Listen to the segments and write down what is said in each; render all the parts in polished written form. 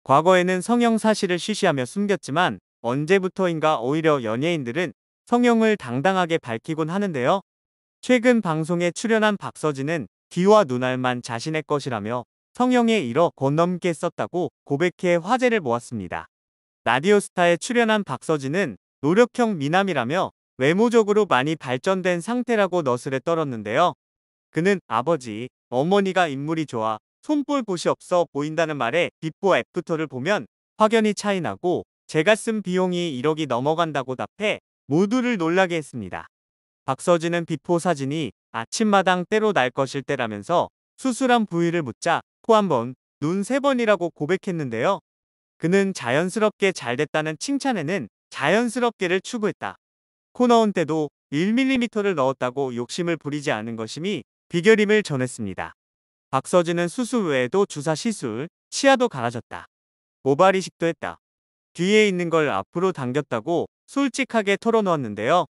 과거에는 성형 사실을 쉬쉬하며 숨겼지만 언제부터인가 오히려 연예인들은 성형을 당당하게 밝히곤 하는데요. 최근 방송에 출연한 박서진은 귀와 눈알만 자신의 것이라며 성형에 1억 원 넘게 썼다고 고백해 화제를 모았습니다. 라디오스타에 출연한 박서진은 노력형 미남이라며 외모적으로 많이 발전된 상태라고 너스레 떨었는데요. 그는 아버지, 어머니가 인물이 좋아 손볼 곳이 없어 보인다는 말에 비포 애프터를 보면 확연히 차이나고 제가 쓴 비용이 1억이 넘어간다고 답해 모두를 놀라게 했습니다. 박서진은 비포 사진이 아침마당 때로 날 것일 때라면서 수술한 부위를 묻자 코 1번, 눈 3번이라고 고백했는데요. 그는 자연스럽게 잘 됐다는 칭찬에는 자연스럽게를 추구했다. 코 넣은 때도 1mm를 넣었다고 욕심을 부리지 않은 것임이 비결임을 전했습니다. 박서진은 수술 외에도 주사 시술, 치아도 갈아줬다. 모발 이식도 했다. 뒤에 있는 걸 앞으로 당겼다고 솔직하게 털어놓았는데요.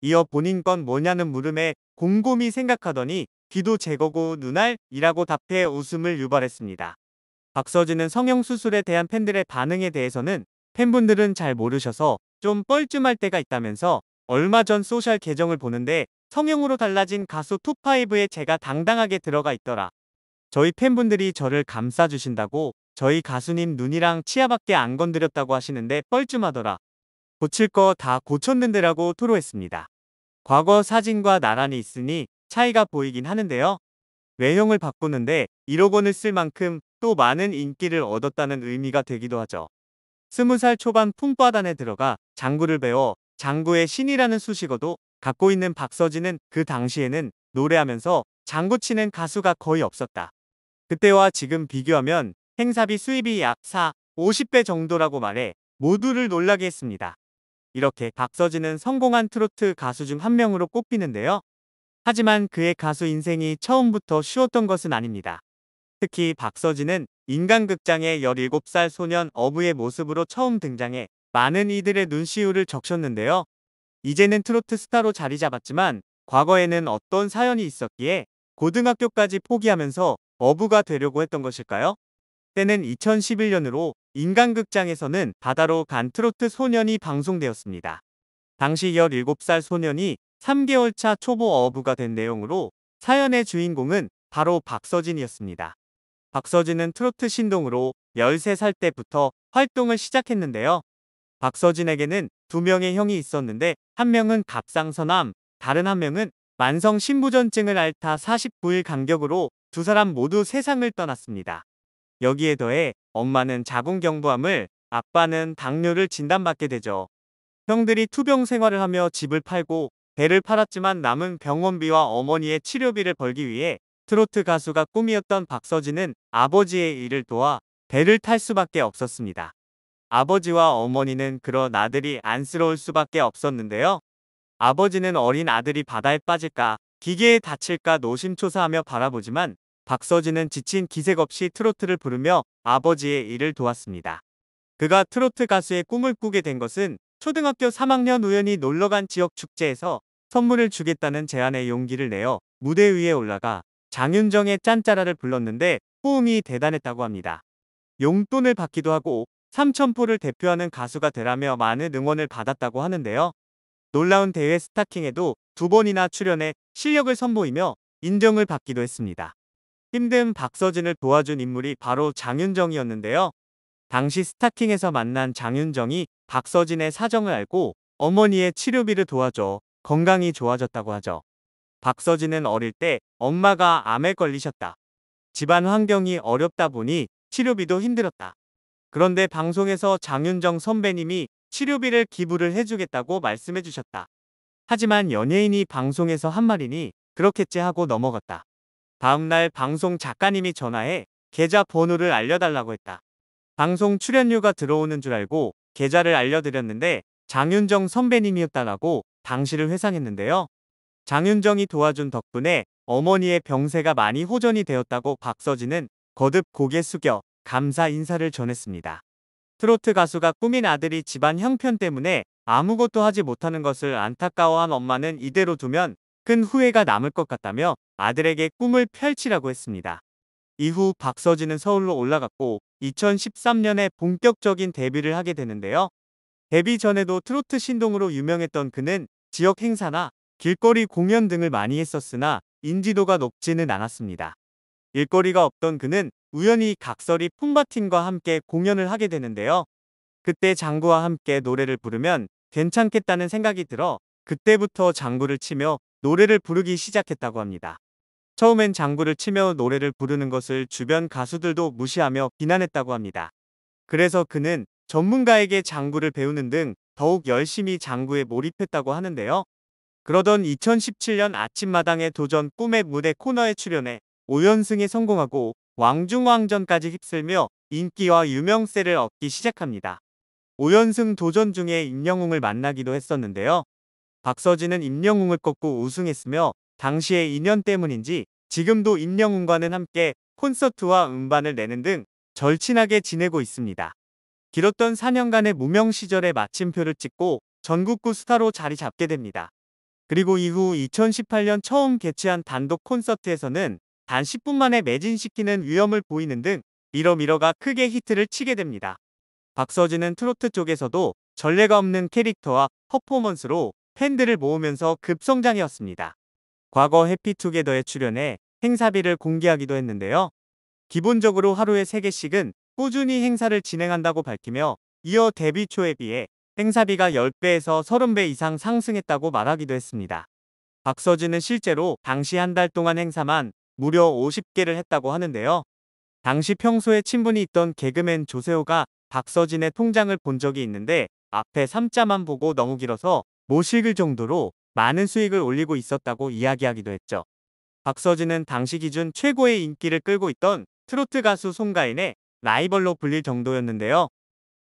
이어 본인 건 뭐냐는 물음에 곰곰이 생각하더니 귀도 제거고 눈알이라고 답해 웃음을 유발했습니다. 박서진은 성형수술에 대한 팬들의 반응에 대해서는 팬분들은 잘 모르셔서 좀 뻘쭘할 때가 있다면서 얼마 전 소셜 계정을 보는데 성형으로 달라진 가수 톱5에 제가 당당하게 들어가 있더라. 저희 팬분들이 저를 감싸주신다고 저희 가수님 눈이랑 치아밖에 안 건드렸다고 하시는데 뻘쭘하더라. 고칠 거 다 고쳤는데라고 토로했습니다. 과거 사진과 나란히 있으니 차이가 보이긴 하는데요. 외형을 바꾸는데 1억 원을 쓸 만큼 또 많은 인기를 얻었다는 의미가 되기도 하죠. 20살 초반 품바단에 들어가 장구를 배워 장구의 신이라는 수식어도 갖고 있는 박서진은 그 당시에는 노래하면서 장구 치는 가수가 거의 없었다. 그때와 지금 비교하면 행사비 수입이 약 4, 50배 정도라고 말해 모두를 놀라게 했습니다. 이렇게 박서진은 성공한 트로트 가수 중 한 명으로 꼽히는데요. 하지만 그의 가수 인생이 처음부터 쉬웠던 것은 아닙니다. 특히 박서진은 인간극장의 17살 소년 어부의 모습으로 처음 등장해 많은 이들의 눈시울을 적셨는데요. 이제는 트로트 스타로 자리 잡았지만 과거에는 어떤 사연이 있었기에 고등학교까지 포기하면서 어부가 되려고 했던 것일까요? 때는 2011년으로 인간극장에서는 바다로 간 트로트 소년이 방송되었습니다. 당시 17살 소년이 3개월 차 초보 어부가 된 내용으로 사연의 주인공은 바로 박서진이었습니다. 박서진은 트로트 신동으로 13살 때부터 활동을 시작했는데요. 박서진에게는 2명의 형이 있었는데 한 명은 갑상선암, 다른 한 명은 만성 신부전증을 앓다 49일 간격으로 두 사람 모두 세상을 떠났습니다. 여기에 더해 엄마는 자궁경부암을, 아빠는 당뇨를 진단받게 되죠. 형들이 투병 생활을 하며 집을 팔고 배를 팔았지만 남은 병원비와 어머니의 치료비를 벌기 위해 트로트 가수가 꿈이었던 박서진은 아버지의 일을 도와 배를 탈 수밖에 없었습니다. 아버지와 어머니는 그런 아들이 안쓰러울 수밖에 없었는데요. 아버지는 어린 아들이 바다에 빠질까, 기계에 다칠까 노심초사하며 바라보지만 박서진은 지친 기색 없이 트로트를 부르며 아버지의 일을 도왔습니다. 그가 트로트 가수의 꿈을 꾸게 된 것은 초등학교 3학년 우연히 놀러간 지역 축제에서 선물을 주겠다는 제안에 용기를 내어 무대 위에 올라가 장윤정의 짠짜라를 불렀는데 호응이 대단했다고 합니다. 용돈을 받기도 하고 삼천포를 대표하는 가수가 되라며 많은 응원을 받았다고 하는데요. 놀라운 대회 스타킹에도 2번이나 출연해 실력을 선보이며 인정을 받기도 했습니다. 힘든 박서진을 도와준 인물이 바로 장윤정이었는데요. 당시 스타킹에서 만난 장윤정이 박서진의 사정을 알고 어머니의 치료비를 도와줘 건강이 좋아졌다고 하죠. 박서진은 어릴 때 엄마가 암에 걸리셨다. 집안 환경이 어렵다 보니 치료비도 힘들었다. 그런데 방송에서 장윤정 선배님이 치료비를 기부를 해주겠다고 말씀해 주셨다. 하지만 연예인이 방송에서 한 말이니 그렇겠지 하고 넘어갔다. 다음날 방송 작가님이 전화해 계좌 번호를 알려달라고 했다. 방송 출연료가 들어오는 줄 알고 계좌를 알려드렸는데 장윤정 선배님이었다라고 당시를 회상했는데요. 장윤정이 도와준 덕분에 어머니의 병세가 많이 호전이 되었다고 박서진은 거듭 고개 숙여 감사 인사를 전했습니다. 트로트 가수가 꾸민 아들이 집안 형편 때문에 아무것도 하지 못하는 것을 안타까워한 엄마는 이대로 두면 큰 후회가 남을 것 같다며 아들에게 꿈을 펼치라고 했습니다. 이후 박서진은 서울로 올라갔고 2013년에 본격적인 데뷔를 하게 되는데요. 데뷔 전에도 트로트 신동으로 유명했던 그는 지역 행사나 길거리 공연 등을 많이 했었으나 인지도가 높지는 않았습니다. 일거리가 없던 그는 우연히 각설이 품바팀과 함께 공연을 하게 되는데요. 그때 장구와 함께 노래를 부르면 괜찮겠다는 생각이 들어 그때부터 장구를 치며 노래를 부르기 시작했다고 합니다. 처음엔 장구를 치며 노래를 부르는 것을 주변 가수들도 무시하며 비난했다고 합니다. 그래서 그는 전문가에게 장구를 배우는 등 더욱 열심히 장구에 몰입했다고 하는데요. 그러던 2017년 아침마당의 도전 꿈의 무대 코너에 출연해 5연승에 성공하고 왕중왕전까지 휩쓸며 인기와 유명세를 얻기 시작합니다. 5연승 도전 중에 임영웅을 만나기도 했었는데요. 박서진은 임영웅을 꺾고 우승했으며 당시의 인연 때문인지 지금도 임영웅과는 함께 콘서트와 음반을 내는 등 절친하게 지내고 있습니다. 길었던 4년간의 무명 시절에 마침표를 찍고 전국구 스타로 자리 잡게 됩니다. 그리고 이후 2018년 처음 개최한 단독 콘서트에서는 단 10분 만에 매진시키는 위엄을 보이는 등 미러미러가 크게 히트를 치게 됩니다. 박서진은 트로트 쪽에서도 전례가 없는 캐릭터와 퍼포먼스로 팬들을 모으면서 급성장이었습니다. 과거 해피투게더에 출연해 행사비를 공개하기도 했는데요. 기본적으로 하루에 3개씩은 꾸준히 행사를 진행한다고 밝히며 이어 데뷔 초에 비해 행사비가 10배에서 30배 이상 상승했다고 말하기도 했습니다. 박서진은 실제로 당시 한 달 동안 행사만 무려 50개를 했다고 하는데요. 당시 평소에 친분이 있던 개그맨 조세호가 박서진의 통장을 본 적이 있는데 앞에 3자만 보고 너무 길어서 못 읽을 정도로 많은 수익을 올리고 있었다고 이야기하기도 했죠. 박서진은 당시 기준 최고의 인기를 끌고 있던 트로트 가수 송가인의 라이벌로 불릴 정도였는데요.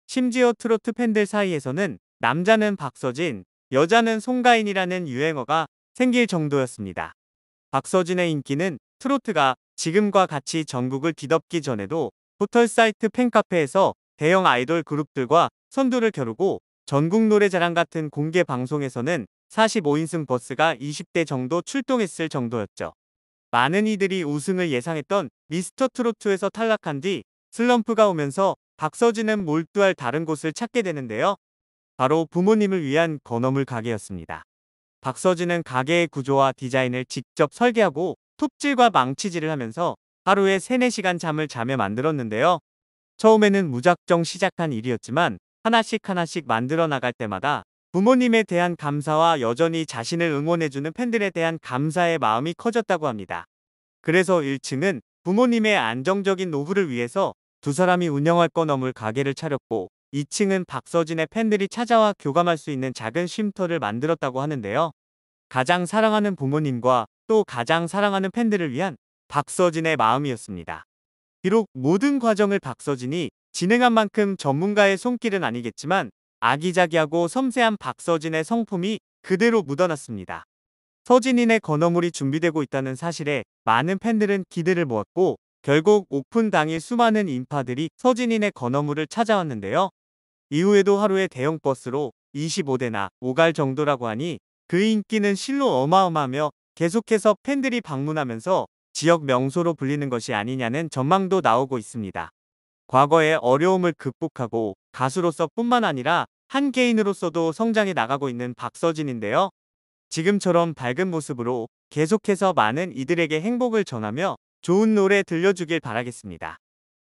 심지어 트로트 팬들 사이에서는 남자는 박서진, 여자는 송가인이라는 유행어가 생길 정도였습니다. 박서진의 인기는 트로트가 지금과 같이 전국을 뒤덮기 전에도 포털 사이트 팬카페에서 대형 아이돌 그룹들과 선두를 겨루고 전국 노래자랑 같은 공개 방송에서는 45인승 버스가 20대 정도 출동했을 정도였죠. 많은 이들이 우승을 예상했던 미스터 트로트에서 탈락한 뒤 슬럼프가 오면서 박서진은 몰두할 다른 곳을 찾게 되는데요. 바로 부모님을 위한 건어물 가게였습니다. 박서진은 가게의 구조와 디자인을 직접 설계하고 톱질과 망치질을 하면서 하루에 3-4시간 잠을 자며 만들었는데요. 처음에는 무작정 시작한 일이었지만 하나씩 하나씩 만들어 나갈 때마다 부모님에 대한 감사와 여전히 자신을 응원해주는 팬들에 대한 감사의 마음이 커졌다고 합니다. 그래서 1층은 부모님의 안정적인 노후를 위해서 두 사람이 운영할 건어물 가게를 차렸고 2층은 박서진의 팬들이 찾아와 교감할 수 있는 작은 쉼터를 만들었다고 하는데요. 가장 사랑하는 부모님과 또 가장 사랑하는 팬들을 위한 박서진의 마음이었습니다. 비록 모든 과정을 박서진이 진행한 만큼 전문가의 손길은 아니겠지만 아기자기하고 섬세한 박서진의 성품이 그대로 묻어났습니다. 서진인의 건어물이 준비되고 있다는 사실에 많은 팬들은 기대를 모았고 결국 오픈 당일 수많은 인파들이 서진인의 건어물을 찾아왔는데요. 이후에도 하루에 대형 버스로 25대나 오갈 정도라고 하니 그 인기는 실로 어마어마하며 계속해서 팬들이 방문하면서 지역 명소로 불리는 것이 아니냐는 전망도 나오고 있습니다. 과거의 어려움을 극복하고 가수로서 뿐만 아니라 한 개인으로서도 성장해 나가고 있는 박서진인데요. 지금처럼 밝은 모습으로 계속해서 많은 이들에게 행복을 전하며 좋은 노래 들려주길 바라겠습니다.